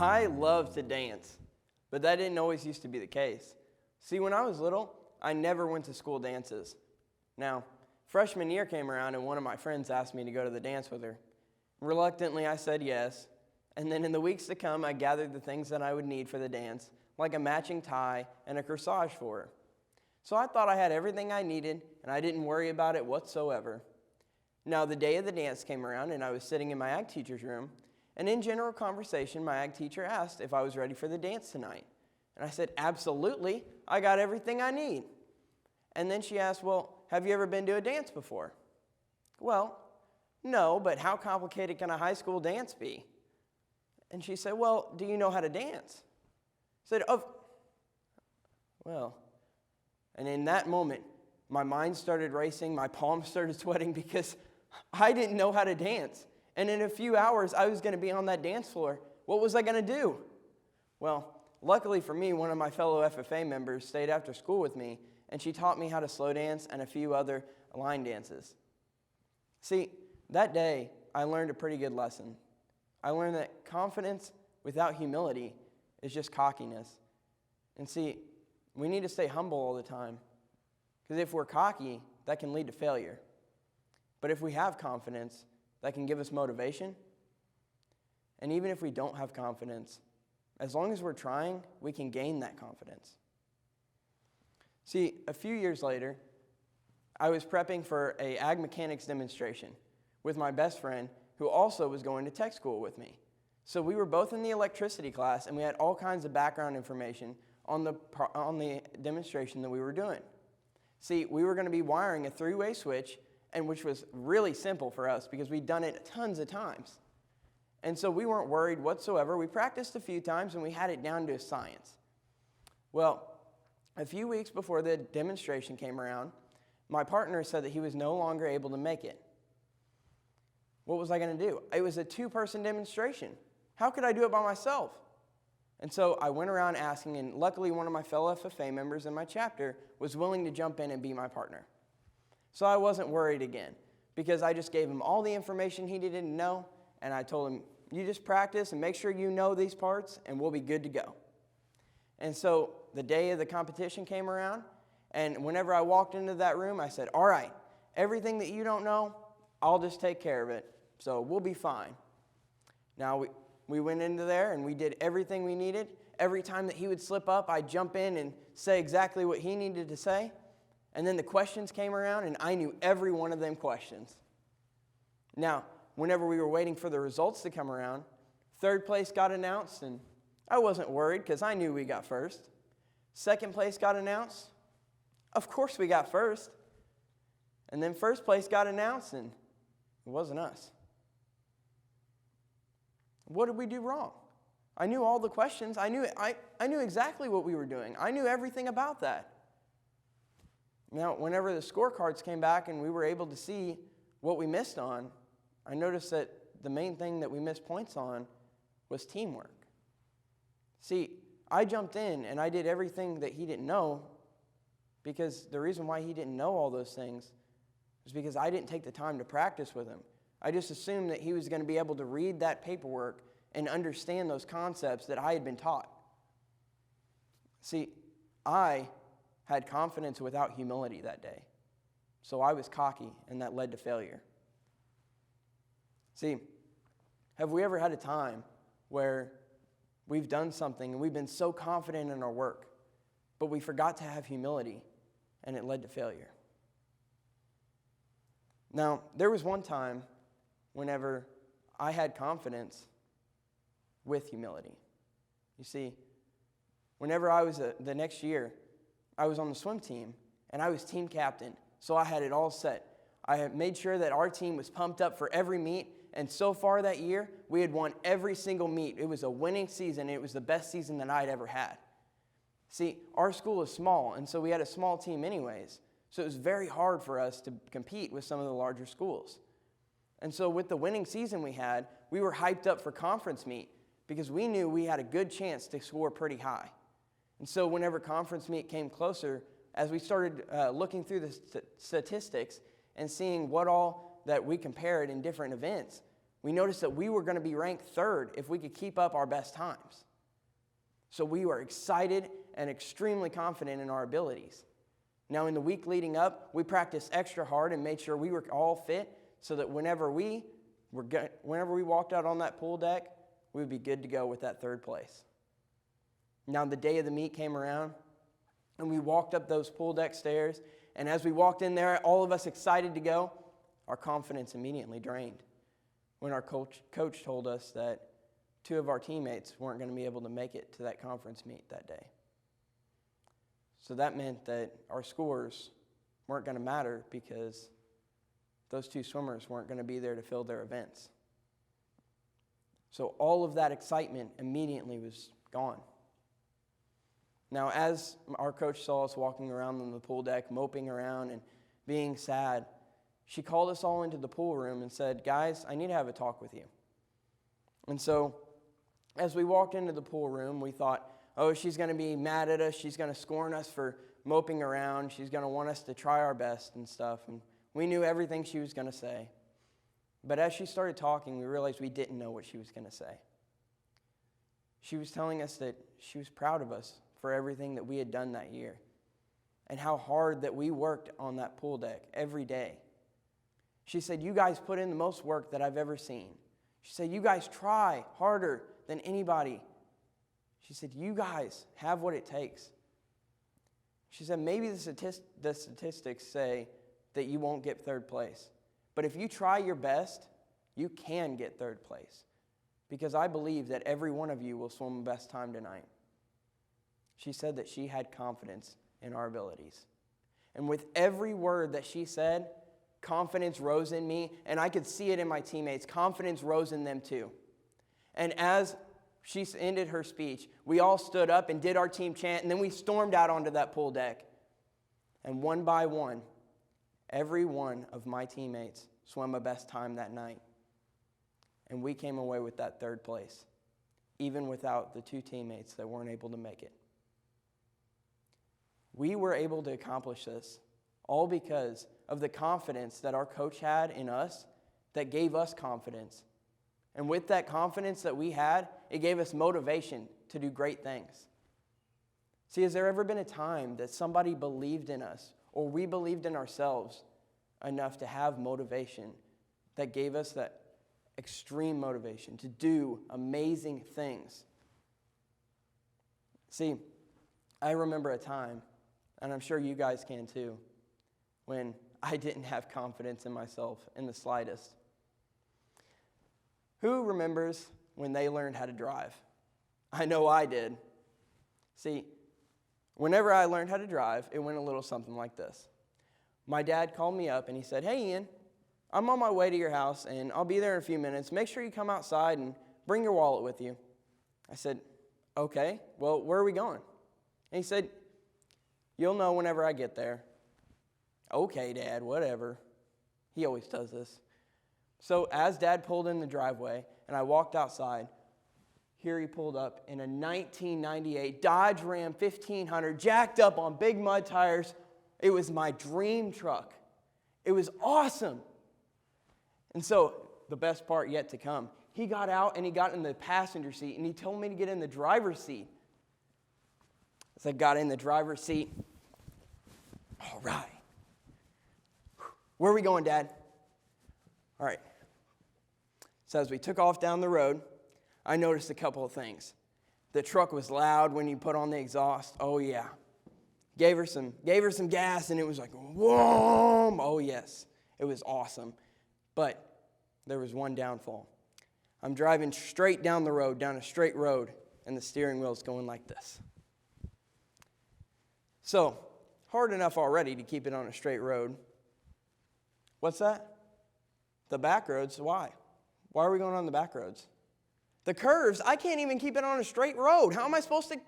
I love to dance, but that didn't always used to be the case. See, when I was little, I never went to school dances. Now, freshman year came around and one of my friends asked me to go to the dance with her. Reluctantly, I said yes, and then in the weeks to come, I gathered the things that I would need for the dance, like a matching tie and a corsage for her. So I thought I had everything I needed, and I didn't worry about it whatsoever. Now, the day of the dance came around, and I was sitting in my ag teacher's room, and in general conversation, my ag teacher asked if I was ready for the dance tonight. And I said, absolutely, I got everything I need. And then she asked, well, have you ever been to a dance before? Well, no, but how complicated can a high school dance be? And she said, well, do you know how to dance? I said, well. And in that moment, my mind started racing, my palms started sweating because I didn't know how to dance. And in a few hours, I was going to be on that dance floor. What was I going to do? Well, luckily for me, one of my fellow FFA members stayed after school with me, and she taught me how to slow dance and a few other line dances. See, that day, I learned a pretty good lesson. I learned that confidence without humility is just cockiness. And see, we need to stay humble all the time, because if we're cocky, that can lead to failure. But if we have confidence, that can give us motivation. And even if we don't have confidence, as long as we're trying, we can gain that confidence. See, a few years later, I was prepping for an ag mechanics demonstration with my best friend, who also was going to tech school with me. So we were both in the electricity class, and we had all kinds of background information on the demonstration that we were doing. See, we were going to be wiring a three-way switch, and which was really simple for us because we'd done it tons of times. And so we weren't worried whatsoever. We practiced a few times, and we had it down to a science. Well, a few weeks before the demonstration came around, my partner said that he was no longer able to make it. What was I going to do? It was a two-person demonstration. How could I do it by myself? And so I went around asking, and luckily one of my fellow FFA members in my chapter was willing to jump in and be my partner. So I wasn't worried again, because I just gave him all the information he didn't know, and I told him, you just practice and make sure you know these parts, and we'll be good to go. And so the day of the competition came around, and whenever I walked into that room, I said, all right, everything that you don't know, I'll just take care of it, so we'll be fine. Now, we went into there, and we did everything we needed. Every time that he would slip up, I'd jump in and say exactly what he needed to say. And then the questions came around, and I knew every one of them questions. Now, whenever we were waiting for the results to come around, third place got announced, and I wasn't worried because I knew we got first. Second place got announced. Of course we got first. And then first place got announced, and it wasn't us. What did we do wrong? I knew all the questions. I knew exactly what we were doing. I knew everything about that. Now, whenever the scorecards came back and we were able to see what we missed on, I noticed that the main thing that we missed points on was teamwork. See, I jumped in and I did everything that he didn't know, because the reason why he didn't know all those things was because I didn't take the time to practice with him. I just assumed that he was going to be able to read that paperwork and understand those concepts that I had been taught. See, I had confidence without humility that day. So I was cocky, and that led to failure. See, have we ever had a time where we've done something and we've been so confident in our work, but we forgot to have humility, and it led to failure? Now, there was one time whenever I had confidence with humility. You see, whenever I was the next year, I was on the swim team, and I was team captain, so I had it all set. I had made sure that our team was pumped up for every meet, and so far that year, we had won every single meet. It was a winning season, and it was the best season that I'd ever had. See, our school is small, and so we had a small team anyways, so it was very hard for us to compete with some of the larger schools. And so with the winning season we were hyped up for conference meet because we knew we had a good chance to score pretty high. And so whenever conference meet came closer, as we started looking through the statistics and seeing what all that we compared in different events, we noticed that we were going to be ranked third if we could keep up our best times. So we were excited and extremely confident in our abilities. Now, in the week leading up, we practiced extra hard and made sure we were all fit so that whenever we walked out on that pool deck, we would be good to go with that third place. Now, the day of the meet came around, and we walked up those pool deck stairs, and as we walked in there, all of us excited to go, our confidence immediately drained when our coach told us that 2 of our teammates weren't going to be able to make it to that conference meet that day. So that meant that our scores weren't going to matter because those 2 swimmers weren't going to be there to fill their events. So all of that excitement immediately was gone. Now, as our coach saw us walking around on the pool deck, moping around and being sad, she called us all into the pool room and said, "Guys, I need to have a talk with you." And so as we walked into the pool room, we thought, oh, she's going to be mad at us. She's going to scorn us for moping around. She's going to want us to try our best and stuff. And we knew everything she was going to say. But as she started talking, we realized we didn't know what she was going to say. She was telling us that she was proud of us for everything that we had done that year and how hard that we worked on that pool deck every day. She said, "You guys put in the most work that I've ever seen." She said, "You guys try harder than anybody." She said, "You guys have what it takes." She said, "Maybe the statistics say that you won't get third place. But if you try your best, you can get third place. Because I believe that every one of you will swim the best time tonight." She said that she had confidence in our abilities. And with every word that she said, confidence rose in me, and I could see it in my teammates. Confidence rose in them too. And as she ended her speech, we all stood up and did our team chant, and then we stormed out onto that pool deck. And one by one, every one of my teammates swam a best time that night. And we came away with that third place, even without the 2 teammates that weren't able to make it. We were able to accomplish this all because of the confidence that our coach had in us that gave us confidence. And with that confidence that we had, it gave us motivation to do great things. See, has there ever been a time that somebody believed in us or we believed in ourselves enough to have motivation that gave us that extreme motivation to do amazing things? See, I remember a time, and I'm sure you guys can too, when I didn't have confidence in myself in the slightest. Who remembers when they learned how to drive? I know I did. See, whenever I learned how to drive, it went a little something like this. My dad called me up and he said, "Hey, Ian, I'm on my way to your house and I'll be there in a few minutes. Make sure you come outside and bring your wallet with you." I said, "Okay, well, where are we going?" And he said, "You'll know whenever I get there." "Okay, Dad, whatever." He always does this. So as Dad pulled in the driveway and I walked outside, here he pulled up in a 1998 Dodge Ram 1500, jacked up on big mud tires. It was my dream truck. It was awesome. And so the best part yet to come, he got out and he got in the passenger seat and he told me to get in the driver's seat. As I got in the driver's seat, all right. "Where are we going, Dad?" "All right." So as we took off down the road, I noticed a couple of things. The truck was loud when you put on the exhaust. Oh, yeah. Gave her some gas, and it was like, whoa. Oh, yes. It was awesome. But there was one downfall. I'm driving straight down the road, down a straight road, and the steering wheel's going like this. So, hard enough already to keep it on a straight road. What's that? The back roads. Why? Why are we going on the back roads? The curves, I can't even keep it on a straight road. How am I supposed to?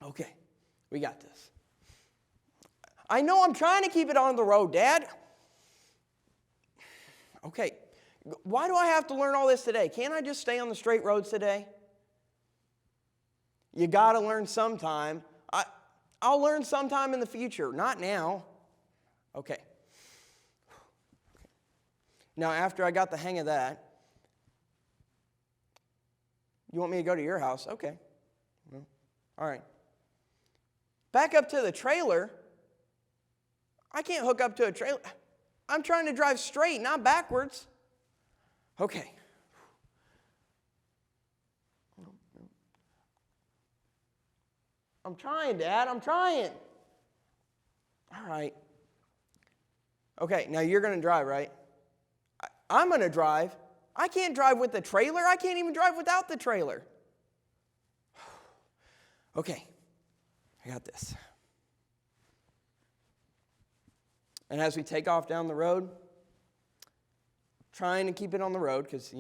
Okay, we got this. I know I'm trying to keep it on the road, Dad. Okay, why do I have to learn all this today? Can't I just stay on the straight roads today? You got to learn sometime. I'll learn sometime in the future, not now. Okay. Now, after I got the hang of that, you want me to go to your house? Okay. Well, all right. Back up to the trailer. I can't hook up to a trailer. I'm trying to drive straight, not backwards. Okay. I'm trying, Dad. I'm trying. All right. Okay, now you're going to drive, right? I'm going to drive. I can't drive with the trailer. I can't even drive without the trailer. Okay, I got this. And as we take off down the road, trying to keep it on the road because,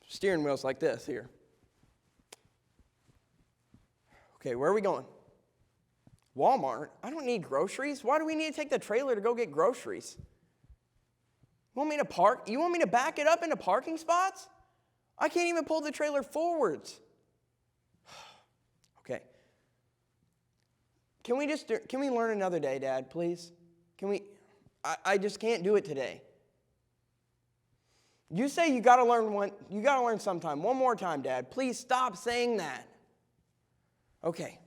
steering wheel's like this here. Okay, where are we going? Walmart? I don't need groceries. Why do we need to take the trailer to go get groceries? You want me to park? You want me to back it up into parking spots? I can't even pull the trailer forwards. Okay. Can we learn another day, Dad, please? I just can't do it today. You say you got to learn sometime. One more time, Dad. Please stop saying that. Okay.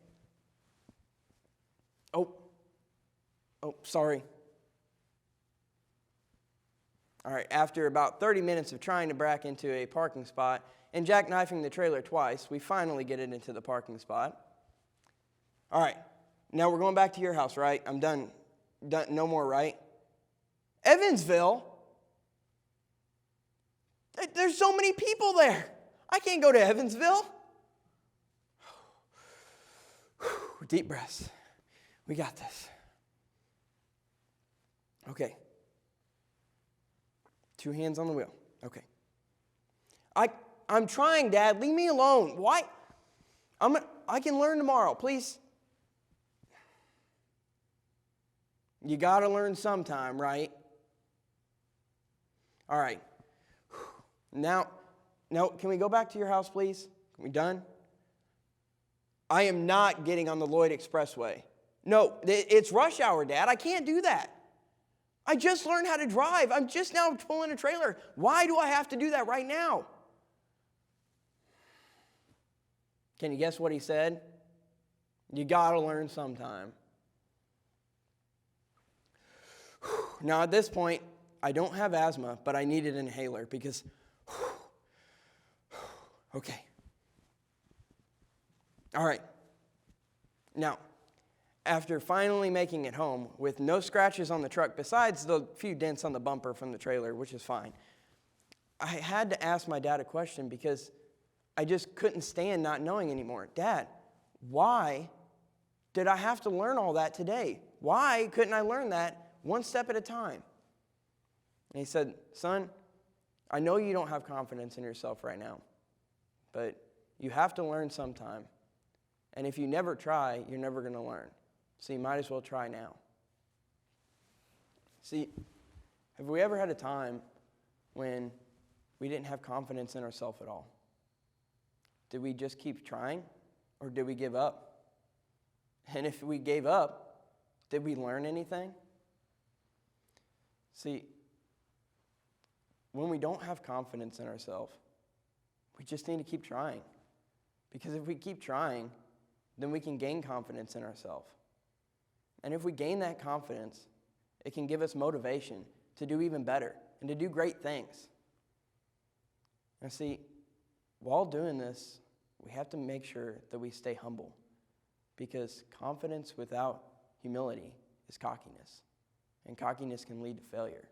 Oh, sorry. All right, after about 30 minutes of trying to back into a parking spot and jackknifing the trailer twice, we finally get it into the parking spot. All right, now we're going back to your house, right? I'm done. No more, right? Evansville? There's so many people there. I can't go to Evansville. Deep breaths. We got this. Okay. 2 hands on the wheel. Okay. I'm trying, Dad. Leave me alone. Why? I can learn tomorrow, please. You got to learn sometime, right? All right. Now, can we go back to your house, please? Are we done? I am not getting on the Lloyd Expressway. No, it's rush hour, Dad. I can't do that. I just learned how to drive. I'm just now pulling a trailer. Why do I have to do that right now? Can you guess what he said? You got to learn sometime. Now, at this point, I don't have asthma, but I need an inhaler because, okay. All right. Now, after finally making it home with no scratches on the truck besides the few dents on the bumper from the trailer, which is fine, I had to ask my dad a question because I just couldn't stand not knowing anymore. Dad, why did I have to learn all that today? Why couldn't I learn that one step at a time? And he said, son, I know you don't have confidence in yourself right now, but you have to learn sometime. And if you never try, you're never going to learn. So you might as well try now. See, have we ever had a time when we didn't have confidence in ourselves at all? Did we just keep trying, or did we give up? And if we gave up, did we learn anything? See, when we don't have confidence in ourselves, we just need to keep trying. Because if we keep trying, then we can gain confidence in ourselves. And if we gain that confidence, it can give us motivation to do even better and to do great things. And see, while doing this, we have to make sure that we stay humble, because confidence without humility is cockiness, and cockiness can lead to failure.